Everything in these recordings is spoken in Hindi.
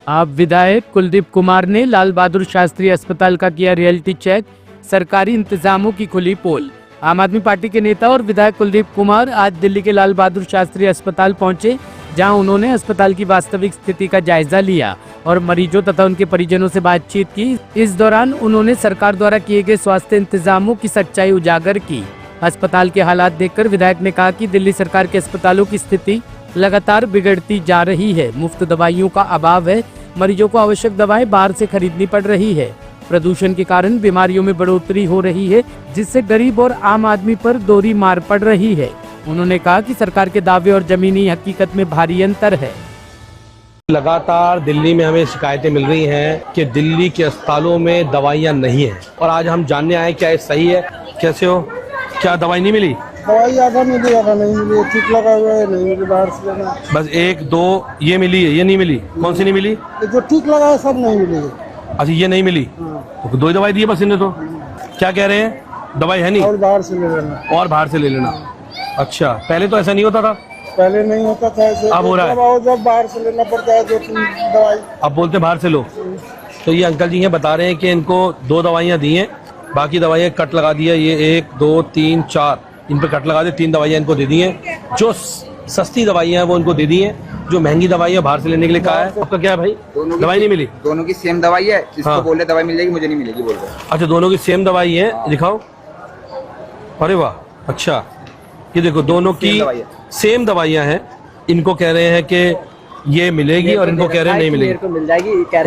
आप विधायक कुलदीप कुमार ने लाल बहादुर शास्त्री अस्पताल का किया रियलिटी चेक, सरकारी इंतजामों की खुली पोल। आम आदमी पार्टी के नेता और विधायक कुलदीप कुमार आज दिल्ली के लाल बहादुर शास्त्री अस्पताल पहुंचे, जहां उन्होंने अस्पताल की वास्तविक स्थिति का जायजा लिया और मरीजों तथा उनके परिजनों से बातचीत की। इस दौरान उन्होंने सरकार द्वारा किए गए स्वास्थ्य इंतजामों की सच्चाई उजागर की। अस्पताल के हालात देखकर विधायक ने कहा कि दिल्ली सरकार के अस्पतालों की स्थिति लगातार बिगड़ती जा रही है। मुफ्त दवाइयों का अभाव है, मरीजों को आवश्यक दवाएं बाहर से खरीदनी पड़ रही है। प्रदूषण के कारण बीमारियों में बढ़ोतरी हो रही है, जिससे गरीब और आम आदमी पर दोहरी मार पड़ रही है। उन्होंने कहा कि सरकार के दावे और जमीनी हकीकत में भारी अंतर है। लगातार दिल्ली में हमें शिकायतें मिल रही हैं कि दिल्ली के अस्पतालों में दवाइयां नहीं हैं और आज हम जानने आए क्या ये सही है। कैसे हो? क्या दवाई नहीं मिली? दवाई ज़्यादा मिली, ज़्यादा नहीं मिली, ठीक लगा हुआ है, नहीं मिली, बाहर से लेना। बस एक दो ये मिली है, ये नहीं मिली। कौन सी नहीं मिली? जो ठीक लगा है सब नहीं मिली। अच्छा, ये नहीं मिली। तो दो ही दवाई दी है बस इन्हें। तो क्या कह रहे हैं, दवाई है नहीं और बाहर से ले लेना। और बाहर से ले लेना। अच्छा, पहले तो ऐसा नहीं होता था? पहले नहीं होता था ऐसे। अब हो रहा है? जब बाहर से लेना पड़ता है जो दवाई। अब बोलते बाहर से लो। तो ये अंकल जी ये बता रहे हैं कि इनको दो दवाइयाँ दी हैं, बाकी दवाइयाँ कट लगा दी है। ये 1 2 3 4 इन पे कट लगा दे, 3 दवाइयाँ इनको दे दी हैं। जो सस्ती दवाइयाँ हैं वो इनको दे दी हैं, जो महंगी दवाई है बाहर से लेने के लिए कहा है। आपका क्या है भाई? दवाई नहीं मिली? दोनों की सेम दवाई है। इसको बोल रहे दवाई मिल जाएगी, मुझे नहीं मिलेगी बोल रहे। अच्छा, दोनों की सेम दवाई है, दिखाओ। अरे वाह, अच्छा। ये देखो दोनों की सेम दवाइयाँ हैं। इनको कह रहे हैं कि ये मिलेगी और इनको कह रहे हैं नहीं मिलेगी।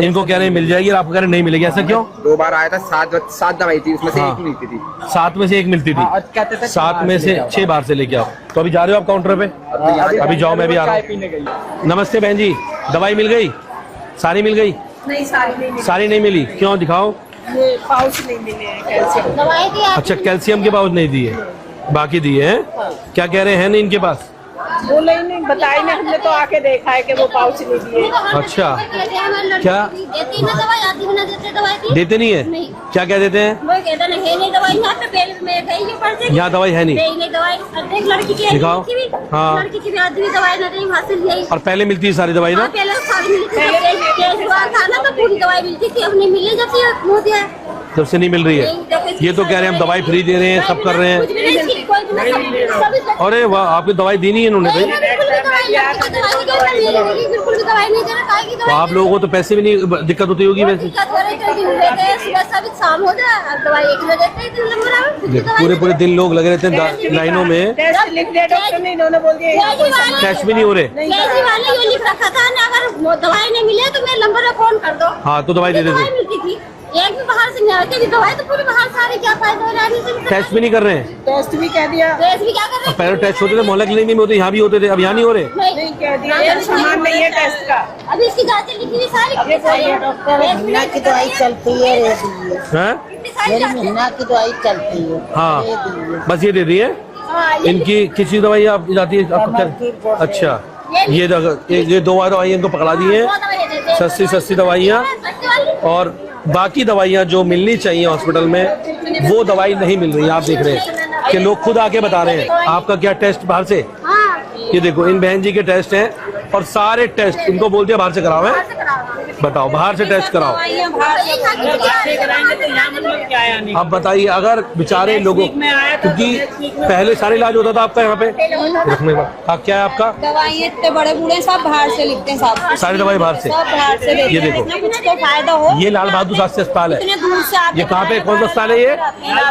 इनको कह रहे हैं मिल जाएगी और आपको कह रहे हैं नहीं मिलेगी। ऐसा क्यों? 2 बार आया था, 7 दवाई थी, उसमें से एक मिलती थी। 7 में से 1 मिलती थी। 7 में से 6 बाहर से लेके आओ। तो अभी जा रहे हो आप काउंटर पे? अभी जाओ, मैं भी आ रहा हूँ। नमस्ते बहन जी, दवाई मिल गई? सारी मिल गई? नहीं, सारी नहीं मिली। क्यों? दिखाओ। ये पाउच नहीं मिले हैं कैल्शियम दवाई की। अच्छा, कैल्शियम के पाउच नहीं दिए, बाकी दिए हैं। क्या कह रहे हैं नहीं इनके पास? बोले ही नहीं, बताई नहीं, हमने तो आके देखा है कि वो पाउच नहीं दिए। अच्छा, क्या देते नहीं है? क्या क्या देते हैं? यहाँ दवाई है नहीं। दिखाओ। हाँ, और पहले मिलती है सारी दवाई ना? जब से नहीं मिल रही है। ये तो कह रहे हैं हम दवाई फ्री दे रहे हैं, सब कर रहे हैं। अरे वाह, आपकी दवाई दी नहीं है इन्होंने भाई। तो आप लोगों को तो पैसे भी नहीं दिक्कत होती होगी वैसे। पूरे दिन लोग लगे रहते हैं लाइनों में, टेस्ट भी नहीं हो रहे। दवाई नहीं मिले तो मेरे नंबर पे फोन कर दो। हाँ, तो दवाई दे देते। एक भी बाहर से नहीं आती दवाई, तो पूरी बाहर सारी क्या फायदा हो रहा है? टेस्ट भी नहीं कर रहे हैं। टेस्ट भी कह दिया। टेस्ट भी क्या कर रहे हैं? पहले टेस्ट होते थे मोहल्ला क्लिनिक में होते, यहाँ भी होते थे, अब यहाँ नहीं हो रहे। नहीं कह दिया, ये सामान नहीं है टेस्ट का। अभी इसकी जांच लिखी हुई सारी महीना की दवाई चलती है, मेरी महीना की दवाई चलती है। हाँ, बस ये दे दी है। इनकी किसी दवाई आप जाती है आपको? अच्छा, ये 2 दवाइयाँ इनको पकड़ा दी है, सस्ती दवाइयाँ। और बाकी दवाइयाँ जो मिलनी चाहिए हॉस्पिटल में वो दवाई नहीं मिल रही। आप देख रहे हैं कि लोग खुद आके बता रहे हैं। आपका क्या टेस्ट बाहर से? ये देखो इन बहन जी के टेस्ट हैं और सारे टेस्ट इनको बोल दिया बाहर से कराओ है। बताओ, बाहर से टेस्ट कराओ। अब बताइए, अगर बेचारे लोगों, क्योंकि पहले सारे इलाज होता था आपका यहाँ पे रखने का। क्या है आपका? दवाई इतने बड़े बूढ़े सब बाहर से लिखते हैं, सब सारी दवाई बाहर से। ये देखो, कुछ तो फायदा हो। ये लाल बहादुर शास्त्री अस्पताल है। ये कहाँ पे, कौन सा अस्पताल है ये?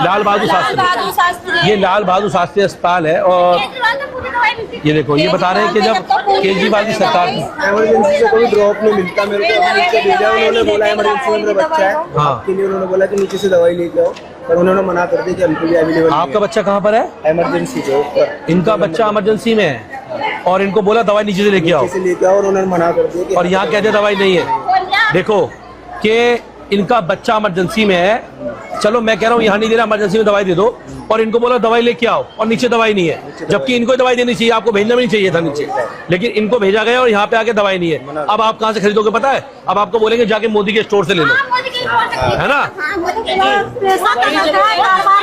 लाल बहादुर शास्त्री। ये लाल बहादुर शास्त्री अस्पताल है। और ये देखो, ये बता रहे हैं कि जब केजरीवाल की सरकार थी, इमरजेंसी से कोई ड्रॉप नहीं मिलता मेरे को। नीचे भेजा, उन्होंने बोला इमरजेंसी में मेरा बच्चा है। हाँ, के लिए उन्होंने बोला कि नीचे से दवाई लेके आओ, पर उन्होंने मना कर दिया कि हमके लिए अवेलेबल। आपका बच्चा कहाँ पर है? इमरजेंसी के ऊपर। इनका बच्चा इमरजेंसी में है और इनको बोला दवाई नीचे से लेके आओ, और उन्होंने मना कर दिया। और यहाँ कहते दवाई नहीं है। देखो कि इनका बच्चा इमरजेंसी में है, चलो मैं कह रहा हूँ यहाँ नहीं दे रहा, इमरजेंसी में दवाई दे दो, और इनको बोला दवाई लेके आओ और नीचे दवाई नहीं है। जबकि इनको दवाई देनी चाहिए, आपको भेजना भी नहीं चाहिए था नीचे, लेकिन इनको भेजा गया और यहाँ पे आके दवाई नहीं है। अब आप कहाँ से खरीदोगे पता है? अब आपको बोलेंगे जाके मोदी के स्टोर से ले लो, है ना?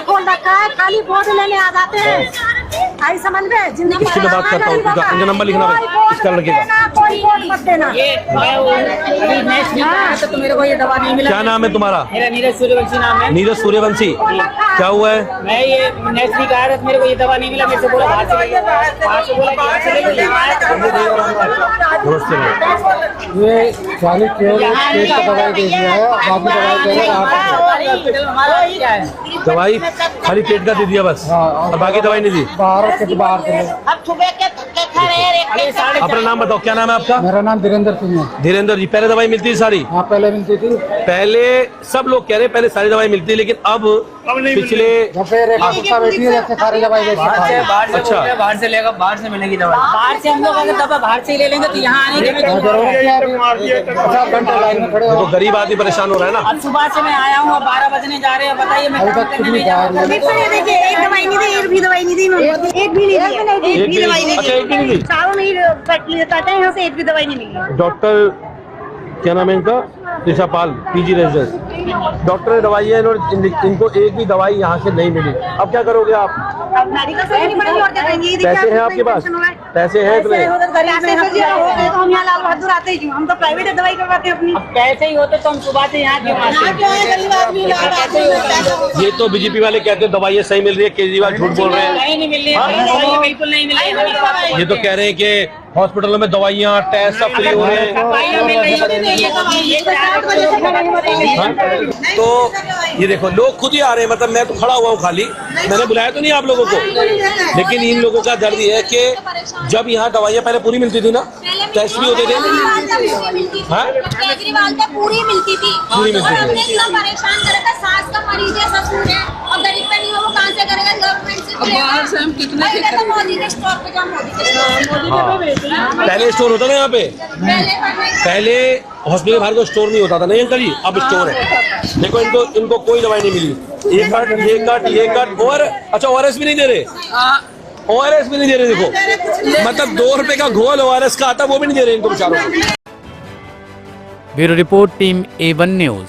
खोल रखा है, खाली बोर्ड लेने आ जाते हैं। आई समझ में जिंदगी इसी में बात करता हूँ, इनका नंबर लिखना भाई, इसका लड़के का। कोई वोट मत देना। अभी नेक्स्ट वीक आया तो मेरे को ये दवा नहीं मिला। क्या नाम है तुम्हारा? मेरा नीरज सूर्यवंशी नाम है। नीरज सूर्यवंशी, क्या हुआ है? मैं ये नेक्स्ट वीक आया था, मेरे को ये दवा नहीं मिला। मेरे से बोला बाहर से ले लो, बाहर से बोला बाहर से ले लो, यहाँ आया तो ये 40 पेट का दवाई दे दिया है, बाकी दवाई दे रहे हैं आप। दवाई खाली पेट का दे दिया बस, और बाकी दवाई नहीं दी। बाहर से बाहर से अब सुबह के थके खा रहे हैं। अपना नाम बताओ, क्या नाम है आपका? मेरा नाम धीरेन्द्र सिंह है। धीरेन्द्र जी, पहले दवाई मिलती थी सारी? हाँ पहले मिलती थी। पहले सब लोग कह रहे पहले सारी दवाई मिलती है, लेकिन अब पिछले फिर एक कुत्ता बैठी है जैसे सारी दवाई देती है। अच्छा, बाहर से लेगा, बाहर से मिलेगी दवा। बाहर से हम लोग अगर दवा बाहर से ही ले लेंगे तो यहाँ आने के 50 घंटे लाइन में खड़े तो हो। गरीब आदमी परेशान हो रहा है ना। अब सुबह से मैं आया हूँ, 12 बजने जा रहे हैं। बताइए मैं अभी काम तक कुछ करने नहीं नहीं जाऊँ। खाया नहीं। देखिए एक दवाई नहीं दी, एक भी दवाई नहीं दी, एक भी नहीं दी, एक भी दवाई नहीं अच्छा, एक भी नहीं दी। सालों में ही बताते हैं यहाँ से एक भी दवाई नहीं मिली। डॉक्टर क्या नाम है इनका? ऋषापाल, पीजी रेजिडेंट डॉक्टर ने दवाई है, इनको एक भी दवाई यहाँ से नहीं मिली। अब क्या करोगे आप? अब मेडिकल से नहीं पड़ेगी और क्या करेंगे? ये पैसे हैं आपके पास? पैसे हैं इतने? तो हम यहाँ लाल बहादुर आते ही क्यों? हम तो प्राइवेट दवाई करवाते हैं अपनी। अब कैसे ही होते तो हम सुबह से यहाँ क्यों आते? ये तो बीजेपी वाले कहते हैं दवाइयाँ सही मिल रही है, केजरीवाल झूठ बोल रहे हैं। कहीं नहीं मिल रही है, दवाइयाँ बिल्कुल नहीं मिल रही है। ये तो कह रहे हैं कि हॉस्पिटलों में दवाइयाँ, टेस्ट सब फ्री हो रहे हैं। दवाइयाँ मिल रही होती तो ये तो ये देखो, लोग खुद ही आ रहे हैं, मतलब मैं तो खड़ा हुआ हूँ खाली, मैंने बुलाया तो नहीं आप लोगों को, लेकिन इन लोगों का दर्द ये है कि जब यहाँ दवाइयाँ पहले पूरी मिलती थी ना, टेस्ट भी होते थे। हाँ? केजरीवाल पे पूरी मिलती थी, पूरी मिलती थी। हमने इतना परेशान करा था। सास का मरीज है, ससुर है, और गरीब पे नहीं हो, वो कहाँ से करेगा? गवर्नमेंट से हम कितने मोदी के स्टोर पे जाओ, मोदी के स्टोर। पहले स्टोर होता था यहाँ पे, पहले हॉस्पिटल के बाहर को स्टोर नहीं होता था, नहीं अंकल जी, अब स्टोर है। देखो इनको कोई दवाई नहीं मिली। ये कट और अच्छा ORS भी नहीं दे रहे, ORS भी नहीं दे रहे। देखो मतलब 2 रुपए का घोल ORS का आता, वो भी नहीं दे रहे इनको बेचारों को। Bureau report, team A1 news.